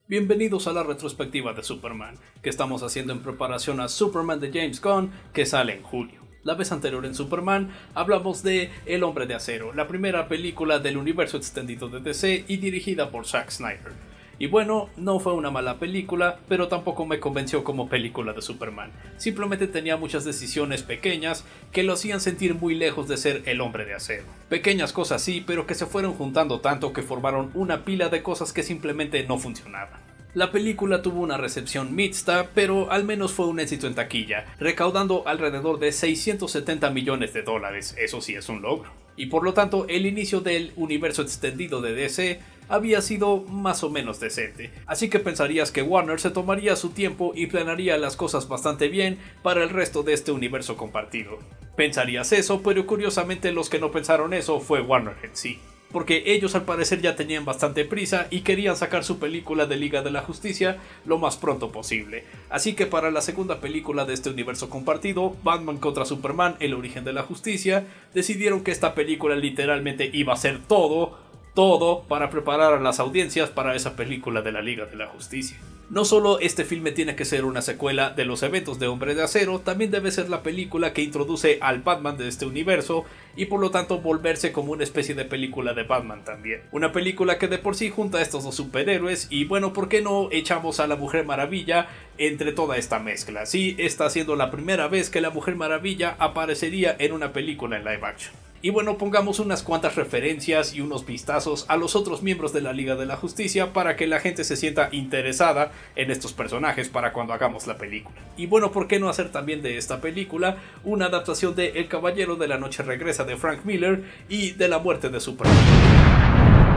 Bienvenidos a la retrospectiva de Superman, que estamos haciendo en preparación a Superman de James Gunn, que sale en julio. La vez anterior en Superman hablamos de El Hombre de Acero, la primera película del universo extendido de DC y dirigida por Zack Snyder. Y bueno, no fue una mala película, pero tampoco me convenció como película de Superman. Simplemente tenía muchas decisiones pequeñas que lo hacían sentir muy lejos de ser El Hombre de Acero. Pequeñas cosas sí, pero que se fueron juntando tanto que formaron una pila de cosas que simplemente no funcionaban. La película tuvo una recepción mixta, pero al menos fue un éxito en taquilla, recaudando alrededor de 670 millones de dólares, eso sí es un logro. Y por lo tanto, el inicio del universo extendido de DC había sido más o menos decente, así que pensarías que Warner se tomaría su tiempo y planearía las cosas bastante bien para el resto de este universo compartido. Pensarías eso, pero curiosamente los que no pensaron eso fue Warner en sí. Porque ellos al parecer ya tenían bastante prisa y querían sacar su película de Liga de la Justicia lo más pronto posible. Así que para la segunda película de este universo compartido, Batman contra Superman, El Origen de la Justicia, decidieron que esta película literalmente iba a ser todo para preparar a las audiencias para esa película de la Liga de la Justicia. No solo este filme tiene que ser una secuela de los eventos de Hombre de Acero, también debe ser la película que introduce al Batman de este universo y por lo tanto volverse como una especie de película de Batman también. Una película que de por sí junta a estos dos superhéroes y bueno, ¿por qué no echamos a la Mujer Maravilla entre toda esta mezcla? Sí, está siendo la primera vez que la Mujer Maravilla aparecería en una película en live action. Y bueno, pongamos unas cuantas referencias y unos vistazos a los otros miembros de la Liga de la Justicia para que la gente se sienta interesada en estos personajes para cuando hagamos la película. Y bueno, ¿por qué no hacer también de esta película una adaptación de El Caballero de la Noche Regresa de Frank Miller y de la muerte de Superman?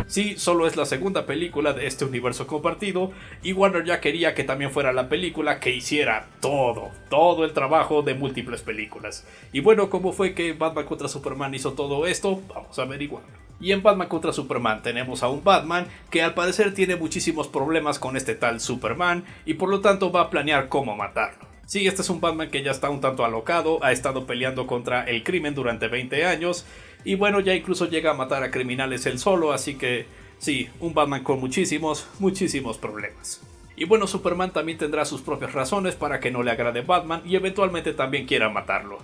Sí, solo es la segunda película de este universo compartido y Warner ya quería que también fuera la película que hiciera todo el trabajo de múltiples películas. Y bueno, ¿cómo fue que Batman contra Superman hizo todo esto? Vamos a averiguarlo. Y en Batman contra Superman tenemos a un Batman que al parecer tiene muchísimos problemas con este tal Superman y por lo tanto va a planear cómo matarlo. Sí, este es un Batman que ya está un tanto alocado, ha estado peleando contra el crimen durante 20 años y bueno, ya incluso llega a matar a criminales él solo, así que sí, un Batman con muchísimos problemas. Y bueno, Superman también tendrá sus propias razones para que no le agrade Batman y eventualmente también quiera matarlo.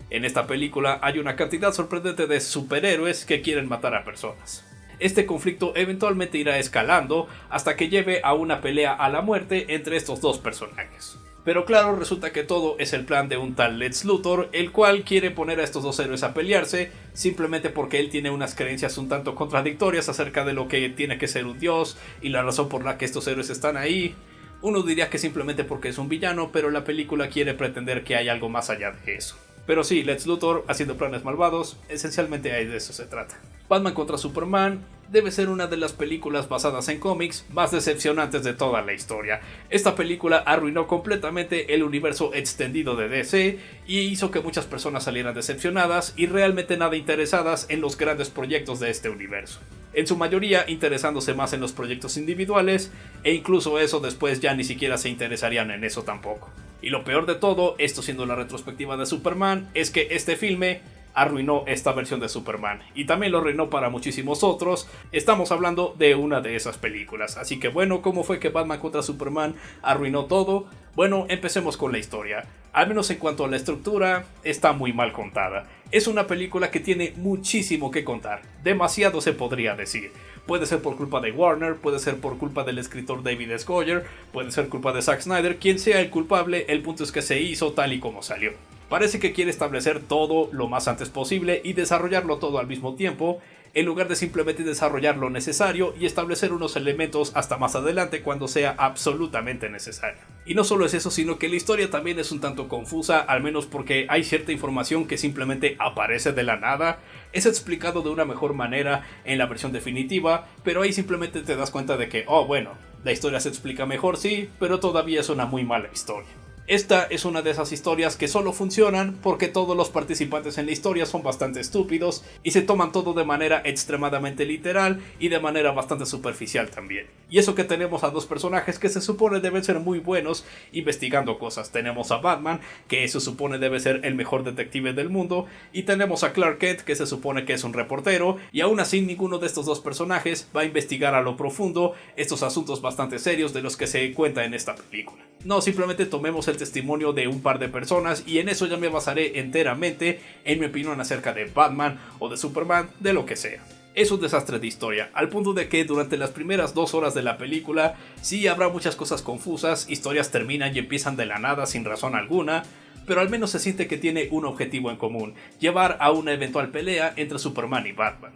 En esta película hay una cantidad sorprendente de superhéroes que quieren matar a personas. Este conflicto eventualmente irá escalando hasta que lleve a una pelea a la muerte entre estos dos personajes. Pero claro, resulta que todo es el plan de un tal Lex Luthor, el cual quiere poner a estos dos héroes a pelearse, simplemente porque él tiene unas creencias un tanto contradictorias acerca de lo que tiene que ser un dios y la razón por la que estos héroes están ahí. Uno diría que simplemente porque es un villano, pero la película quiere pretender que hay algo más allá de eso. Pero sí, Lex Luthor haciendo planes malvados, esencialmente de eso se trata. Batman contra Superman debe ser una de las películas basadas en cómics más decepcionantes de toda la historia. Esta película arruinó completamente el universo extendido de DC y hizo que muchas personas salieran decepcionadas y realmente nada interesadas en los grandes proyectos de este universo. En su mayoría interesándose más en los proyectos individuales e incluso eso después ya ni siquiera se interesarían en eso tampoco. Y lo peor de todo, esto siendo la retrospectiva de Superman, es que este filme arruinó esta versión de Superman y también lo arruinó para muchísimos otros. Estamos hablando de una de esas películas, así que bueno, ¿cómo fue que Batman contra Superman arruinó todo? Bueno, empecemos con la historia. Al menos en cuanto a la estructura, está muy mal contada. Es una película que tiene muchísimo que contar, demasiado se podría decir. Puede ser por culpa de Warner, puede ser por culpa del escritor David S. Goyer, puede ser culpa de Zack Snyder, quien sea el culpable, el punto es que se hizo tal y como salió. Parece que quiere establecer todo lo más antes posible y desarrollarlo todo al mismo tiempo, en lugar de simplemente desarrollar lo necesario y establecer unos elementos hasta más adelante cuando sea absolutamente necesario. Y no solo es eso, sino que la historia también es un tanto confusa, al menos porque hay cierta información que simplemente aparece de la nada, es explicado de una mejor manera en la versión definitiva, pero ahí simplemente te das cuenta de que, oh bueno, la historia se explica mejor sí, pero todavía es una muy mala historia. Esta es una de esas historias que solo funcionan porque todos los participantes en la historia son bastante estúpidos y se toman todo de manera extremadamente literal y de manera bastante superficial también. Y eso que tenemos a dos personajes que se supone deben ser muy buenos investigando cosas. Tenemos a Batman, que se supone debe ser el mejor detective del mundo, y tenemos a Clark Kent, que se supone que es un reportero, y aún así ninguno de estos dos personajes va a investigar a lo profundo estos asuntos bastante serios de los que se cuenta en esta película. No, simplemente tomemos el testimonio de un par de personas y en eso ya me basaré enteramente en mi opinión acerca de Batman o de Superman, de lo que sea. Es un desastre de historia, al punto de que durante las primeras 2 horas de la película sí habrá muchas cosas confusas, historias terminan y empiezan de la nada sin razón alguna, pero al menos se siente que tiene un objetivo en común, llevar a una eventual pelea entre Superman y Batman.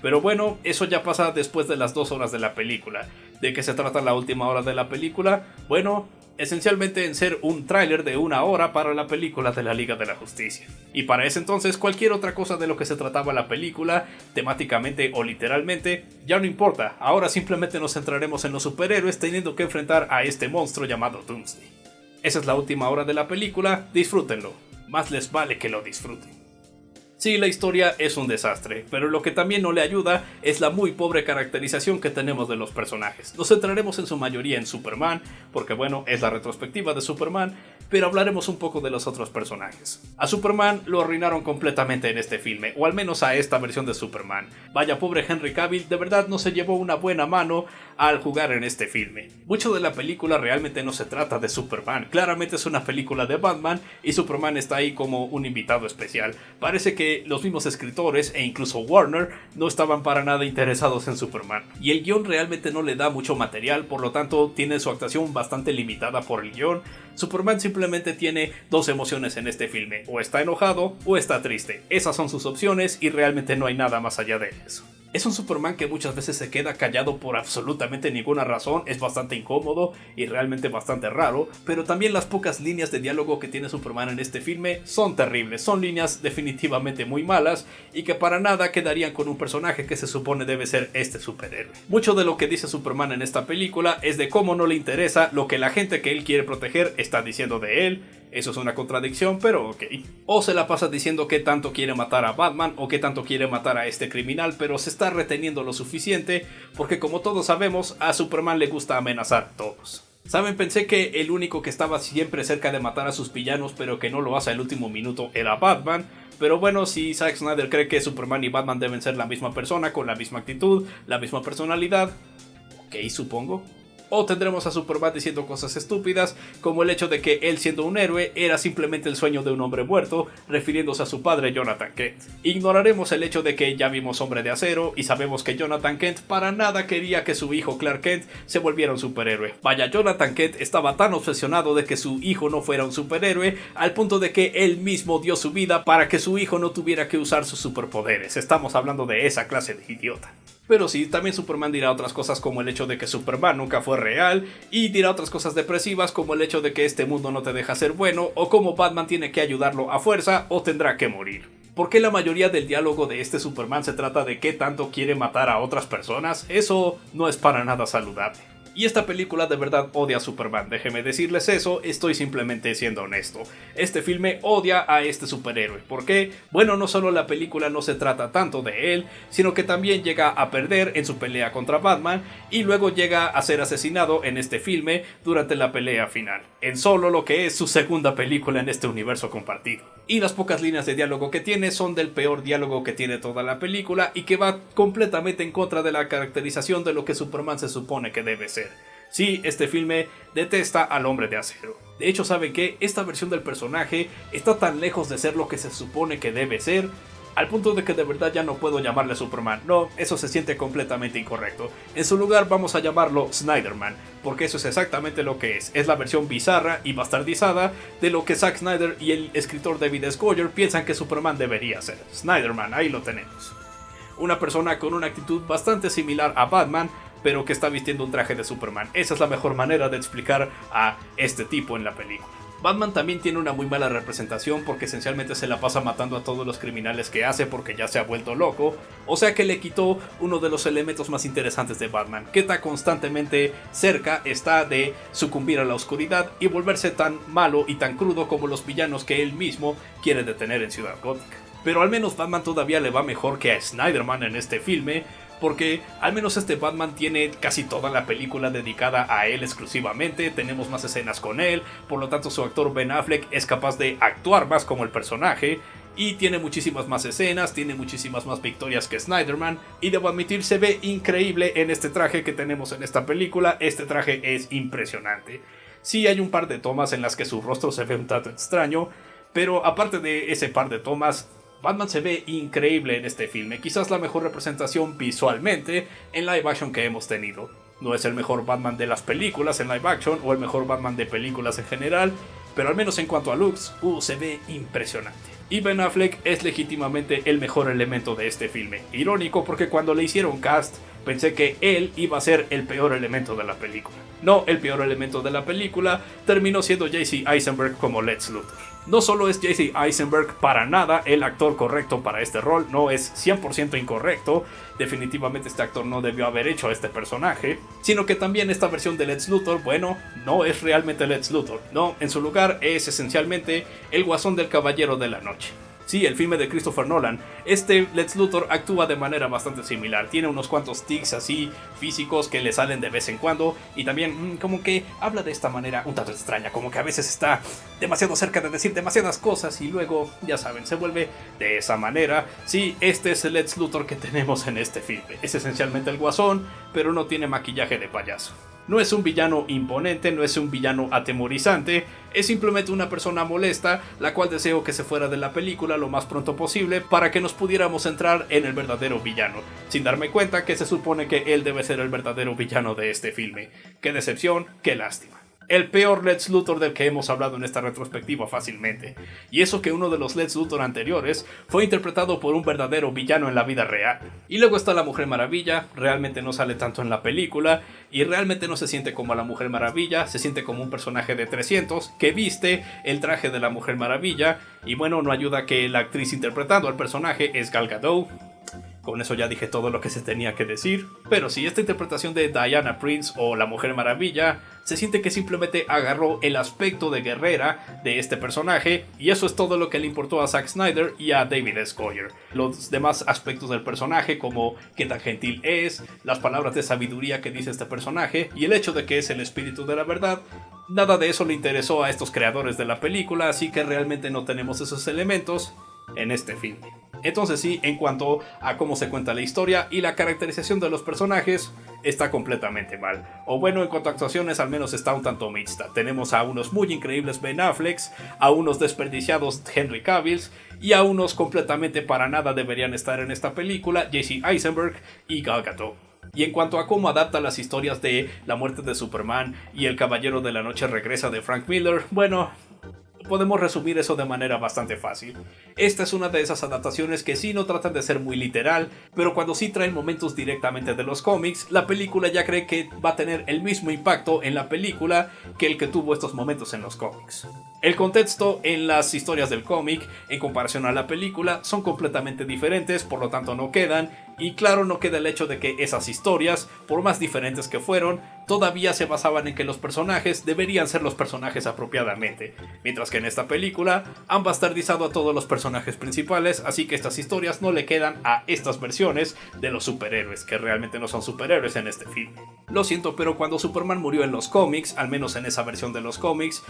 Pero bueno, eso ya pasa después de las 2 horas de la película. ¿De qué se trata la última hora de la película? Bueno, esencialmente en ser un tráiler de 1 hora para la película de la Liga de la Justicia. Y para ese entonces cualquier otra cosa de lo que se trataba la película, temáticamente o literalmente, ya no importa. Ahora simplemente nos centraremos en los superhéroes teniendo que enfrentar a este monstruo llamado Doomsday. Esa es la última hora de la película, disfrútenlo. Más les vale que lo disfruten. Sí, la historia es un desastre, pero lo que también no le ayuda es la muy pobre caracterización que tenemos de los personajes. Nos centraremos en su mayoría en Superman, porque bueno, es la retrospectiva de Superman, pero hablaremos un poco de los otros personajes. A Superman lo arruinaron completamente en este filme, o al menos a esta versión de Superman. Vaya, pobre Henry Cavill, de verdad no se llevó una buena mano al jugar en este filme. Mucho de la película realmente no se trata de Superman, claramente es una película de Batman y Superman está ahí como un invitado especial. Parece que los mismos escritores e incluso Warner no estaban para nada interesados en Superman. Y el guión realmente no le da mucho material, por lo tanto tiene su actuación bastante limitada por el guión. Superman simplemente tiene 2 emociones en este filme, o está enojado o está triste. Esas son sus opciones y realmente no hay nada más allá de eso. Es un Superman que muchas veces se queda callado por absolutamente ninguna razón, es bastante incómodo y realmente bastante raro, pero también las pocas líneas de diálogo que tiene Superman en este filme son terribles, son líneas definitivamente muy malas y que para nada quedarían con un personaje que se supone debe ser este superhéroe. Mucho de lo que dice Superman en esta película es de cómo no le interesa lo que la gente que él quiere proteger está diciendo de él. Eso es una contradicción, pero ok. O se la pasa diciendo que tanto quiere matar a Batman o que tanto quiere matar a este criminal, pero se está reteniendo lo suficiente porque como todos sabemos, a Superman le gusta amenazar a todos. ¿Saben? Pensé que el único que estaba siempre cerca de matar a sus villanos pero que no lo hace al último minuto era Batman. Pero bueno, si Zack Snyder cree que Superman y Batman deben ser la misma persona, con la misma actitud, la misma personalidad, ok, supongo. O tendremos a Superman diciendo cosas estúpidas, como el hecho de que él siendo un héroe era simplemente el sueño de un hombre muerto, refiriéndose a su padre Jonathan Kent. Ignoraremos el hecho de que ya vimos Hombre de Acero y sabemos que Jonathan Kent para nada quería que su hijo Clark Kent se volviera un superhéroe. Vaya, Jonathan Kent estaba tan obsesionado de que su hijo no fuera un superhéroe, al punto de que él mismo dio su vida para que su hijo no tuviera que usar sus superpoderes. Estamos hablando de esa clase de idiota. Pero sí, también Superman dirá otras cosas como el hecho de que Superman nunca fue real, y dirá otras cosas depresivas como el hecho de que este mundo no te deja ser bueno, o como Batman tiene que ayudarlo a fuerza o tendrá que morir. ¿Por qué la mayoría del diálogo de este Superman se trata de qué tanto quiere matar a otras personas? Eso no es para nada saludable. Y esta película de verdad odia a Superman, déjenme decirles eso, estoy simplemente siendo honesto. Este filme odia a este superhéroe. ¿Por qué? Bueno, no solo la película no se trata tanto de él, sino que también llega a perder en su pelea contra Batman y luego llega a ser asesinado en este filme durante la pelea final. En solo lo que es su segunda película en este universo compartido. Y las pocas líneas de diálogo que tiene son del peor diálogo que tiene toda la película y que va completamente en contra de la caracterización de lo que Superman se supone que debe ser. Sí, este filme detesta al Hombre de Acero. De hecho, ¿saben qué? Esta versión del personaje está tan lejos de ser lo que se supone que debe ser, al punto de que de verdad ya no puedo llamarle Superman. No, eso se siente completamente incorrecto. En su lugar vamos a llamarlo Snyderman, porque eso es exactamente lo que es. Es la versión bizarra y bastardizada de lo que Zack Snyder y el escritor David S. Goyer piensan que Superman debería ser. Snyderman, ahí lo tenemos. Una persona con una actitud bastante similar a Batman, pero que está vistiendo un traje de Superman. Esa es la mejor manera de explicar a este tipo en la película. Batman también tiene una muy mala representación porque esencialmente se la pasa matando a todos los criminales que hace porque ya se ha vuelto loco, o sea que le quitó uno de los elementos más interesantes de Batman, que tan constantemente cerca está de sucumbir a la oscuridad y volverse tan malo y tan crudo como los villanos que él mismo quiere detener en Ciudad Gótica. Pero al menos Batman todavía le va mejor que a Snyderman en este filme, porque al menos este Batman tiene casi toda la película dedicada a él exclusivamente, tenemos más escenas con él, por lo tanto su actor Ben Affleck es capaz de actuar más como el personaje, y tiene muchísimas más escenas, tiene muchísimas más victorias que Snyderman, y debo admitir se ve increíble en este traje que tenemos en esta película, este traje es impresionante. Sí hay un par de tomas en las que su rostro se ve un tanto extraño, pero aparte de ese par de tomas, Batman se ve increíble en este filme, quizás la mejor representación visualmente en live action que hemos tenido. No es el mejor Batman de las películas en live action o el mejor Batman de películas en general, pero al menos en cuanto a looks, se ve impresionante. Y Ben Affleck es legítimamente el mejor elemento de este filme. Irónico porque cuando le hicieron cast, pensé que él iba a ser el peor elemento de la película. No, el peor elemento de la película terminó siendo Jesse Eisenberg como Lex Luthor. No solo es Jesse Eisenberg para nada el actor correcto para este rol, no es 100% incorrecto, definitivamente este actor no debió haber hecho a este personaje, sino que también esta versión de Lex Luthor, bueno, no es realmente Lex Luthor, no, en su lugar es esencialmente el Guasón del Caballero de la Noche. Sí, el filme de Christopher Nolan, este Lex Luthor actúa de manera bastante similar, tiene unos cuantos tics así físicos que le salen de vez en cuando y también como que habla de esta manera un tanto extraña, como que a veces está demasiado cerca de decir demasiadas cosas y luego, ya saben, se vuelve de esa manera. Sí, este es el Lex Luthor que tenemos en este filme, es esencialmente el Guasón, pero no tiene maquillaje de payaso. No es un villano imponente, no es un villano atemorizante, es simplemente una persona molesta, la cual deseo que se fuera de la película lo más pronto posible para que nos pudiéramos centrar en el verdadero villano, sin darme cuenta que se supone que él debe ser el verdadero villano de este filme. Qué decepción, qué lástima. El peor Lex Luthor del que hemos hablado en esta retrospectiva fácilmente. Y eso que uno de los Lex Luthor anteriores fue interpretado por un verdadero villano en la vida real. Y luego está la Mujer Maravilla, realmente no sale tanto en la película, y realmente no se siente como la Mujer Maravilla, se siente como un personaje de 300 que viste el traje de la Mujer Maravilla, y bueno, no ayuda que la actriz interpretando al personaje es Gal Gadot. Con eso ya dije todo lo que se tenía que decir. Pero sí, esta interpretación de Diana Prince o la Mujer Maravilla se siente que simplemente agarró el aspecto de guerrera de este personaje y eso es todo lo que le importó a Zack Snyder y a David S. Goyer. Los demás aspectos del personaje, como qué tan gentil es, las palabras de sabiduría que dice este personaje y el hecho de que es el espíritu de la verdad, nada de eso le interesó a estos creadores de la película, así que realmente no tenemos esos elementos en este filme. Entonces sí, en cuanto a cómo se cuenta la historia y la caracterización de los personajes, está completamente mal. O bueno, en cuanto a actuaciones, al menos está un tanto mixta. Tenemos a unos muy increíbles Ben Afflecks, a unos desperdiciados Henry Cavills y a unos completamente para nada deberían estar en esta película, Jesse Eisenberg y Gal Gadot. Y en cuanto a cómo adapta las historias de la muerte de Superman y El Caballero de la Noche regresa de Frank Miller, bueno, podemos resumir eso de manera bastante fácil. Esta es una de esas adaptaciones que sí no tratan de ser muy literal, pero cuando sí traen momentos directamente de los cómics, la película ya cree que va a tener el mismo impacto en la película que el que tuvo estos momentos en los cómics. El contexto en las historias del cómic, en comparación a la película, son completamente diferentes, por lo tanto no quedan, y claro, no queda el hecho de que esas historias, por más diferentes que fueron, todavía se basaban en que los personajes deberían ser los personajes apropiadamente, mientras que en esta película han bastardizado a todos los personajes principales, así que estas historias no le quedan a estas versiones de los superhéroes, que realmente no son superhéroes en este film. Lo siento, pero cuando Superman murió en los cómics, al menos en esa versión de los cómics,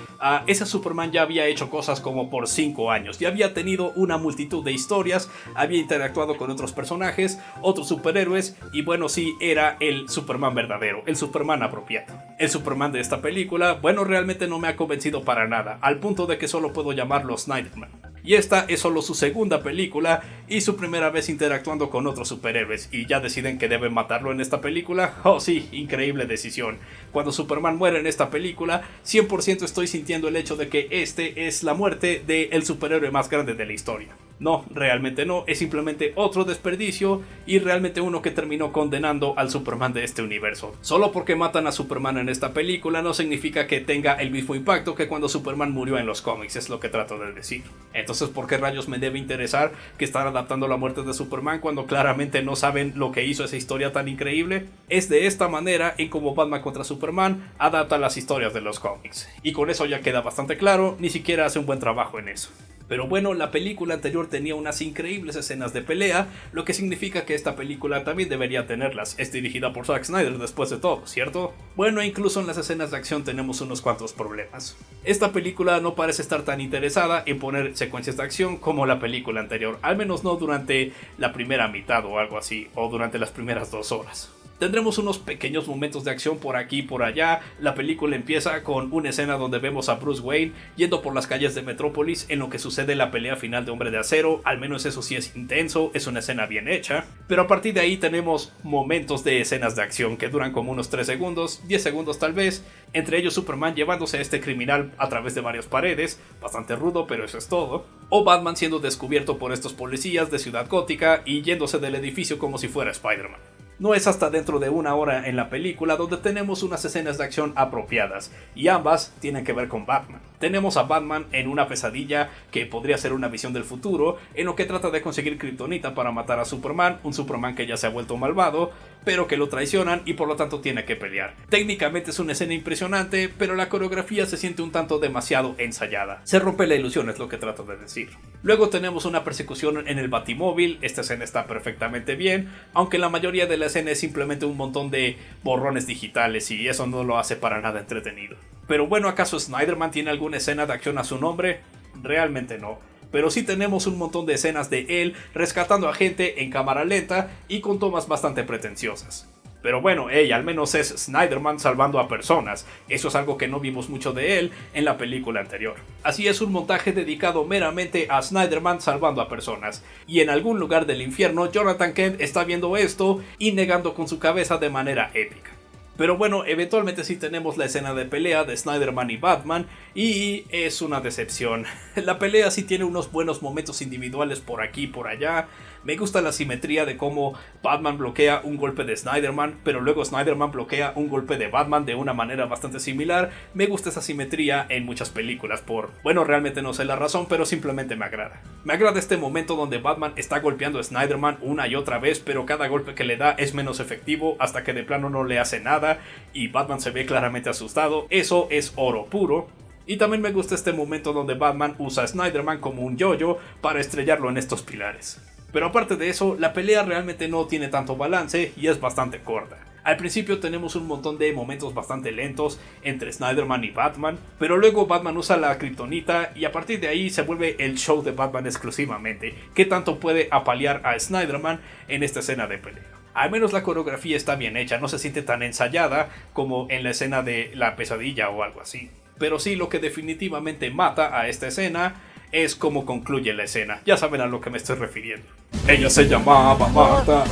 ese Superman ya había hecho cosas como por 5 años, ya había tenido una multitud de historias, había interactuado con otros personajes, otros superhéroes, y bueno, sí, era el Superman verdadero, el Superman apropiado. El Superman de esta película, bueno, realmente no me ha convencido para nada, al punto de que solo puedo llamarlo Snyderman. Y esta es solo su segunda película y su primera vez interactuando con otros superhéroes, y ya deciden que deben matarlo en esta película. Oh sí, increíble decisión. Cuando Superman muere en esta película, 100% estoy sintiendo el hecho de que este es la muerte del superhéroe más grande de la historia. No, realmente no, es simplemente otro desperdicio y realmente uno que terminó condenando al Superman de este universo. Solo porque matan a Superman en esta película no significa que tenga el mismo impacto que cuando Superman murió en los cómics, es lo que trato de decir. Entonces, ¿por qué rayos me debe interesar que están adaptando la muerte de Superman cuando claramente no saben lo que hizo esa historia tan increíble? Es de esta manera en como Batman contra Superman adapta las historias de los cómics. Y con eso ya queda bastante claro, ni siquiera hace un buen trabajo en eso. Pero bueno, la película anterior tenía unas increíbles escenas de pelea, lo que significa que esta película también debería tenerlas. Es dirigida por Zack Snyder después de todo, ¿cierto? Bueno, incluso en las escenas de acción tenemos unos cuantos problemas. Esta película no parece estar tan interesada en poner secuencias de acción como la película anterior, al menos no durante la primera mitad o algo así, o durante las primeras 2 horas. Tendremos unos pequeños momentos de acción por aquí y por allá. La película empieza con una escena donde vemos a Bruce Wayne yendo por las calles de Metrópolis en lo que sucede la pelea final de Hombre de Acero. Al menos eso sí es intenso, es una escena bien hecha. Pero a partir de ahí tenemos momentos de escenas de acción que duran como unos 3 segundos, 10 segundos tal vez. Entre ellos Superman llevándose a este criminal a través de varias paredes, bastante rudo, pero eso es todo. O Batman siendo descubierto por estos policías de Ciudad Gótica y yéndose del edificio como si fuera Spider-Man. No es hasta dentro de 1 hora en la película donde tenemos unas escenas de acción apropiadas, y ambas tienen que ver con Batman. Tenemos a Batman en una pesadilla que podría ser una visión del futuro, en lo que trata de conseguir Kryptonita para matar a Superman, un Superman que ya se ha vuelto malvado, pero que lo traicionan y por lo tanto tiene que pelear. Técnicamente es una escena impresionante, pero la coreografía se siente un tanto demasiado ensayada. Se rompe la ilusión, es lo que trato de decir. Luego tenemos una persecución en el Batimóvil. Esta escena está perfectamente bien, aunque la mayoría de la escena es simplemente un montón de borrones digitales y eso no lo hace para nada entretenido. Pero bueno, ¿acaso Snyderman tiene alguna escena de acción a su nombre? Realmente no. Pero sí tenemos un montón de escenas de él rescatando a gente en cámara lenta y con tomas bastante pretenciosas. Pero bueno, al menos es Snyderman salvando a personas. Eso es algo que no vimos mucho de él en la película anterior. Así es un montaje dedicado meramente a Snyderman salvando a personas. Y en algún lugar del infierno, Jonathan Kent está viendo esto y negando con su cabeza de manera épica. Pero bueno, eventualmente sí tenemos la escena de pelea de Snyderman y Batman, y es una decepción. La pelea sí tiene unos buenos momentos individuales por aquí y por allá. Me gusta la simetría de cómo Batman bloquea un golpe de Snyderman, pero luego Snyderman bloquea un golpe de Batman de una manera bastante similar. Me gusta esa simetría en muchas películas bueno, realmente no sé la razón, pero simplemente me agrada. Me agrada este momento donde Batman está golpeando a Snyderman una y otra vez, pero cada golpe que le da es menos efectivo hasta que de plano no le hace nada y Batman se ve claramente asustado. Eso es oro puro. Y también me gusta este momento donde Batman usa a Snyderman como un yo-yo para estrellarlo en estos pilares. Pero aparte de eso, la pelea realmente no tiene tanto balance y es bastante corta. Al principio tenemos un montón de momentos bastante lentos entre Snyderman y Batman, pero luego Batman usa la Kryptonita y a partir de ahí se vuelve el show de Batman exclusivamente, que tanto puede apalear a Snyderman en esta escena de pelea. Al menos la coreografía está bien hecha, no se siente tan ensayada como en la escena de la pesadilla o algo así. Pero sí, lo que definitivamente mata a esta escena es cómo concluye la escena. Ya saben a lo que me estoy refiriendo. Ella se llamaba Marta.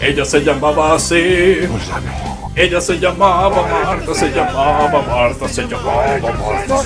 Ella se llamaba así. Ella se llamaba Marta, se llamaba Marta, se llamaba Marta.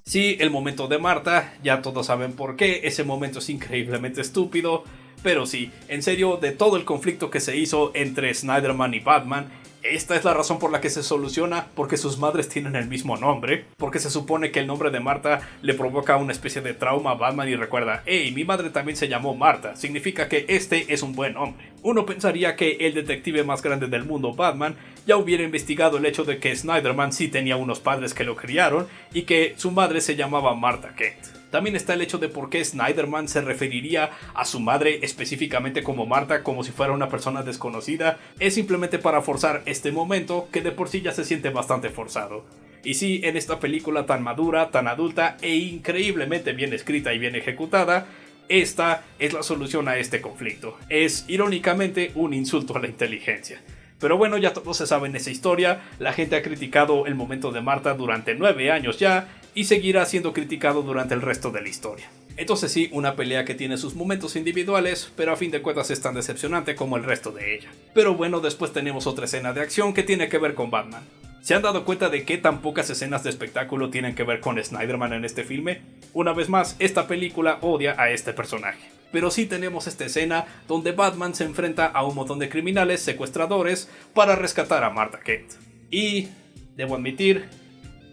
Sí, el momento de Marta, ya todos saben por qué. Ese momento es increíblemente estúpido. Pero sí, en serio, de todo el conflicto que se hizo entre Snyderman y Batman, esta es la razón por la que se soluciona, porque sus madres tienen el mismo nombre, porque se supone que el nombre de Marta le provoca una especie de trauma a Batman y recuerda, hey, mi madre también se llamó Marta, significa que este es un buen hombre. Uno pensaría que el detective más grande del mundo, Batman, ya hubiera investigado el hecho de que Snyderman sí tenía unos padres que lo criaron y que su madre se llamaba Martha Kent. También está el hecho de por qué Snyderman se referiría a su madre específicamente como Marta, como si fuera una persona desconocida. Es simplemente para forzar este momento que de por sí ya se siente bastante forzado. Y sí, en esta película tan madura, tan adulta e increíblemente bien escrita y bien ejecutada, esta es la solución a este conflicto. Es irónicamente un insulto a la inteligencia. Pero bueno, ya todos se saben esa historia, la gente ha criticado el momento de Marta durante 9 años ya, y seguirá siendo criticado durante el resto de la historia. Entonces sí, una pelea que tiene sus momentos individuales, pero a fin de cuentas es tan decepcionante como el resto de ella. Pero bueno, después tenemos otra escena de acción que tiene que ver con Batman. ¿Se han dado cuenta de qué tan pocas escenas de espectáculo tienen que ver con Snyderman en este filme? Una vez más, esta película odia a este personaje. Pero sí tenemos esta escena donde Batman se enfrenta a un montón de criminales secuestradores para rescatar a Martha Kent. Y, debo admitir,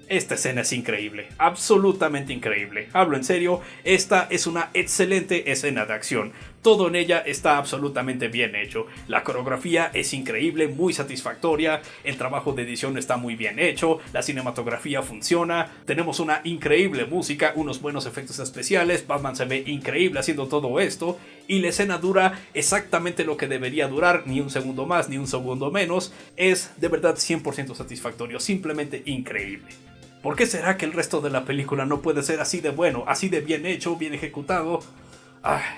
esta escena es increíble, absolutamente increíble. Hablo en serio, esta es una excelente escena de acción. Todo en ella está absolutamente bien hecho. La coreografía es increíble, muy satisfactoria. El trabajo de edición está muy bien hecho. La cinematografía funciona. Tenemos una increíble música, unos buenos efectos especiales. Batman se ve increíble haciendo todo esto. Y la escena dura exactamente lo que debería durar, ni un segundo más, ni un segundo menos. Es de verdad 100% satisfactorio, simplemente increíble. ¿Por qué será que el resto de la película no puede ser así de bueno, así de bien hecho, bien ejecutado?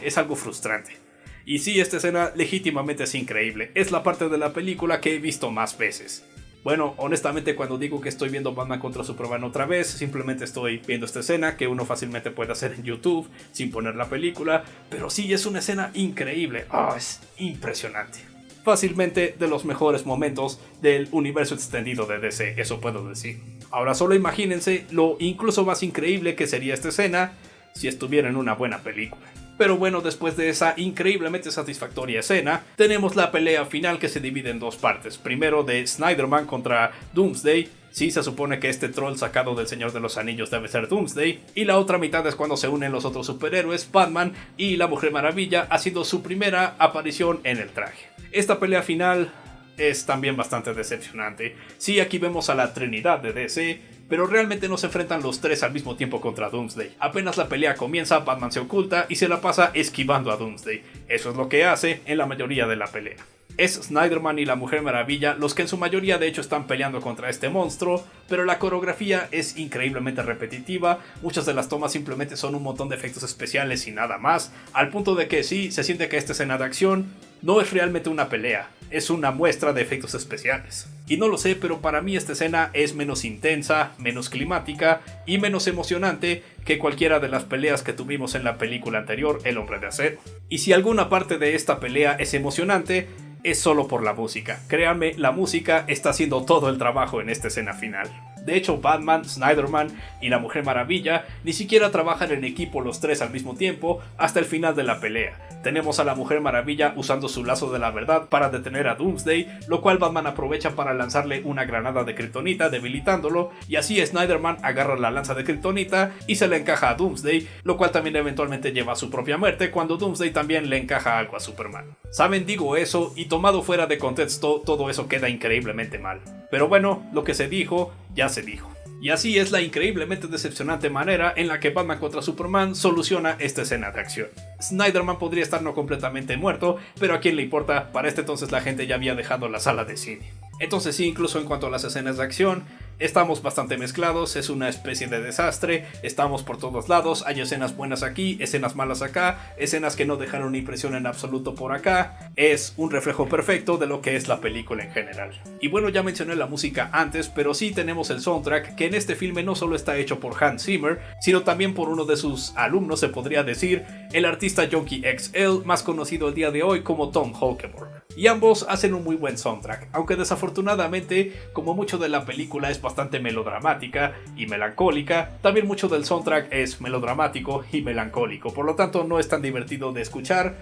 Es algo frustrante. Y sí, esta escena legítimamente es increíble. Es la parte de la película que he visto más veces. Bueno, honestamente cuando digo que estoy viendo Batman contra Superman otra vez, simplemente estoy viendo esta escena que uno fácilmente puede hacer en YouTube sin poner la película. Pero sí, es una escena increíble. Es impresionante. Fácilmente de los mejores momentos del universo extendido de DC, eso puedo decir. Ahora solo imagínense lo incluso más increíble que sería esta escena si estuviera en una buena película. Pero bueno, después de esa increíblemente satisfactoria escena, tenemos la pelea final que se divide en dos partes. Primero de Snyderman contra Doomsday. Sí, se supone que este troll sacado del Señor de los Anillos debe ser Doomsday. Y la otra mitad es cuando se unen los otros superhéroes, Batman y la Mujer Maravilla, haciendo su primera aparición en el traje. Esta pelea final es también bastante decepcionante. Sí, aquí vemos a la Trinidad de DC, pero realmente no se enfrentan los tres al mismo tiempo contra Doomsday. Apenas la pelea comienza, Batman se oculta y se la pasa esquivando a Doomsday. Eso es lo que hace en la mayoría de la pelea. Es Snyderman y la Mujer Maravilla los que en su mayoría de hecho están peleando contra este monstruo, pero la coreografía es increíblemente repetitiva, muchas de las tomas simplemente son un montón de efectos especiales y nada más, al punto de que sí, se siente que esta escena de acción no es realmente una pelea, es una muestra de efectos especiales. Y no lo sé, pero para mí esta escena es menos intensa, menos climática y menos emocionante que cualquiera de las peleas que tuvimos en la película anterior, El Hombre de Acero. Y si alguna parte de esta pelea es emocionante, es solo por la música. Créanme, la música está haciendo todo el trabajo en esta escena final. De hecho, Batman, Snyderman y la Mujer Maravilla ni siquiera trabajan en equipo los tres al mismo tiempo hasta el final de la pelea. Tenemos a la Mujer Maravilla usando su lazo de la verdad para detener a Doomsday, lo cual Batman aprovecha para lanzarle una granada de kriptonita debilitándolo, y así Snyderman agarra la lanza de kriptonita y se le encaja a Doomsday, lo cual también eventualmente lleva a su propia muerte cuando Doomsday también le encaja algo a Superman. Saben, digo eso y tomado fuera de contexto todo eso queda increíblemente mal. Pero bueno, lo que se dijo, ya se dijo. Y así es la increíblemente decepcionante manera en la que Batman contra Superman soluciona esta escena de acción. Snyderman podría estar no completamente muerto, pero a quién le importa, para este entonces la gente ya había dejado la sala de cine. Entonces sí, incluso en cuanto a las escenas de acción, estamos bastante mezclados, es una especie de desastre, estamos por todos lados, hay escenas buenas aquí, escenas malas acá, escenas que no dejaron impresión en absoluto por acá, es un reflejo perfecto de lo que es la película en general. Y bueno, ya mencioné la música antes, pero sí tenemos el soundtrack, que en este filme no solo está hecho por Hans Zimmer, sino también por uno de sus alumnos, se podría decir, el artista Junkie XL, más conocido el día de hoy como Tom Holkenborg. Y ambos hacen un muy buen soundtrack, aunque desafortunadamente, como mucho de la película es bastante melodramática y melancólica, también mucho del soundtrack es melodramático y melancólico, por lo tanto no es tan divertido de escuchar,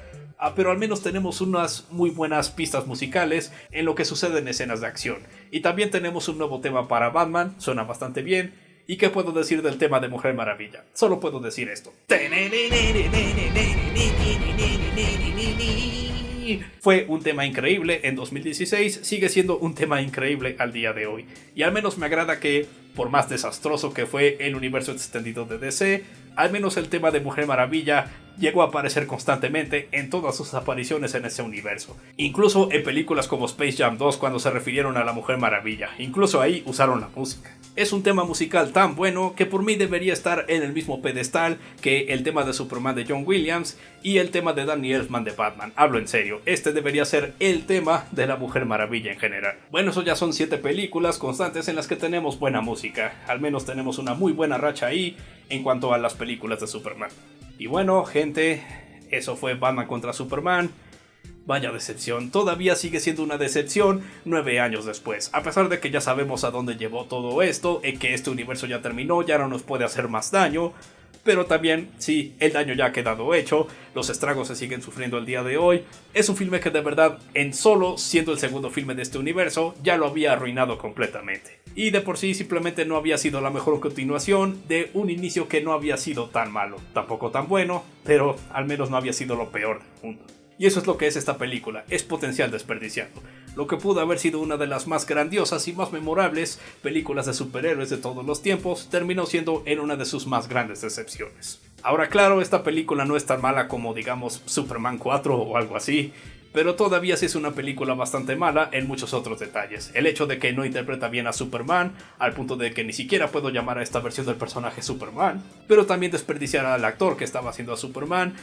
pero al menos tenemos unas muy buenas pistas musicales en lo que sucede en escenas de acción. Y también tenemos un nuevo tema para Batman, suena bastante bien. ¿Y qué puedo decir del tema de Mujer Maravilla? Solo puedo decir esto. Fue un tema increíble en 2016, sigue siendo un tema increíble al día de hoy. Y al menos me agrada que, por más desastroso que fue el universo extendido de DC, al menos el tema de Mujer Maravilla llegó a aparecer constantemente en todas sus apariciones en ese universo. Incluso en películas como Space Jam 2 cuando se refirieron a la Mujer Maravilla. Incluso ahí usaron la música. Es un tema musical tan bueno que por mí debería estar en el mismo pedestal que el tema de Superman de John Williams y el tema de Danny Elfman de Batman. Hablo en serio, este debería ser el tema de la Mujer Maravilla en general. Bueno, eso ya son 7 películas constantes en las que tenemos buena música. Al menos tenemos una muy buena racha ahí en cuanto a las películas de Superman. Y bueno, gente, eso fue Batman contra Superman. Vaya decepción, todavía sigue siendo una decepción 9 años después, a pesar de que ya sabemos a dónde llevó todo esto, y que este universo ya terminó, ya no nos puede hacer más daño. Pero también, sí, el daño ya ha quedado hecho, los estragos se siguen sufriendo el día de hoy. Es un filme que de verdad, en solo siendo el segundo filme de este universo, ya lo había arruinado completamente. Y de por sí simplemente no había sido la mejor continuación de un inicio que no había sido tan malo, tampoco tan bueno, pero al menos no había sido lo peor del mundo. Y eso es lo que es esta película, es potencial desperdiciado. Lo que pudo haber sido una de las más grandiosas y más memorables películas de superhéroes de todos los tiempos, terminó siendo en una de sus más grandes decepciones. Ahora claro, esta película no es tan mala como digamos Superman 4 o algo así, pero todavía sí es una película bastante mala en muchos otros detalles. El hecho de que no interpreta bien a Superman, al punto de que ni siquiera puedo llamar a esta versión del personaje Superman, pero también desperdiciar al actor que estaba haciendo a Superman,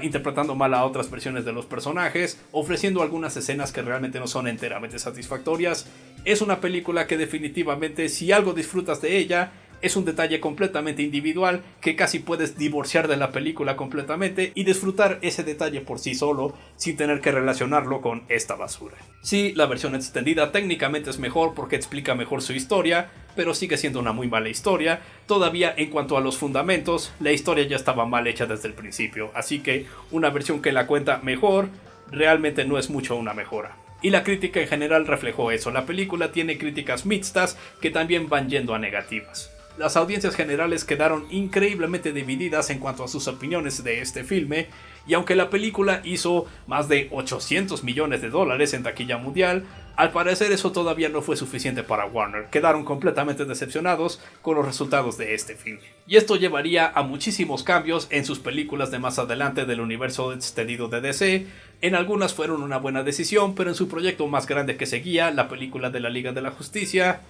interpretando mal a otras versiones de los personajes, ofreciendo algunas escenas que realmente no son enteramente satisfactorias. Es una película que definitivamente, si algo disfrutas de ella, es un detalle completamente individual que casi puedes divorciar de la película completamente y disfrutar ese detalle por sí solo sin tener que relacionarlo con esta basura. Sí, la versión extendida técnicamente es mejor porque explica mejor su historia, pero sigue siendo una muy mala historia. Todavía en cuanto a los fundamentos, la historia ya estaba mal hecha desde el principio, así que una versión que la cuenta mejor realmente no es mucho una mejora. Y la crítica en general reflejó eso. La película tiene críticas mixtas que también van yendo a negativas. Las audiencias generales quedaron increíblemente divididas en cuanto a sus opiniones de este filme, y aunque la película hizo más de 800 millones de dólares en taquilla mundial, al parecer eso todavía no fue suficiente para Warner. Quedaron completamente decepcionados con los resultados de este filme. Y esto llevaría a muchísimos cambios en sus películas de más adelante del universo extendido de DC. En algunas fueron una buena decisión, pero en su proyecto más grande que seguía, la película de la Liga de la Justicia,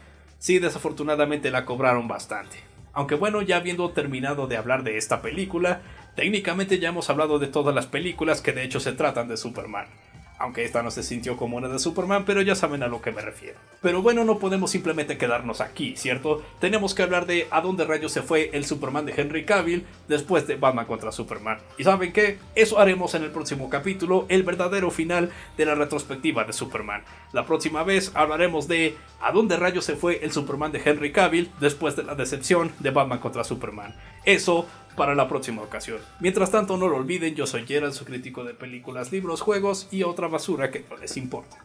sí, desafortunadamente la cobraron bastante. Aunque bueno, ya habiendo terminado de hablar de esta película, técnicamente ya hemos hablado de todas las películas que de hecho se tratan de Superman. Aunque esta no se sintió como una de Superman, pero ya saben a lo que me refiero. Pero bueno, no podemos simplemente quedarnos aquí, ¿cierto? Tenemos que hablar de a dónde rayos se fue el Superman de Henry Cavill después de Batman contra Superman. ¿Y saben qué? Eso haremos en el próximo capítulo, el verdadero final de la retrospectiva de Superman. La próxima vez hablaremos de a dónde rayos se fue el Superman de Henry Cavill después de la decepción de Batman contra Superman. Eso para la próxima ocasión. Mientras tanto, no lo olviden, yo soy Gerald, su crítico de películas, libros, juegos y otra basura que no les importa.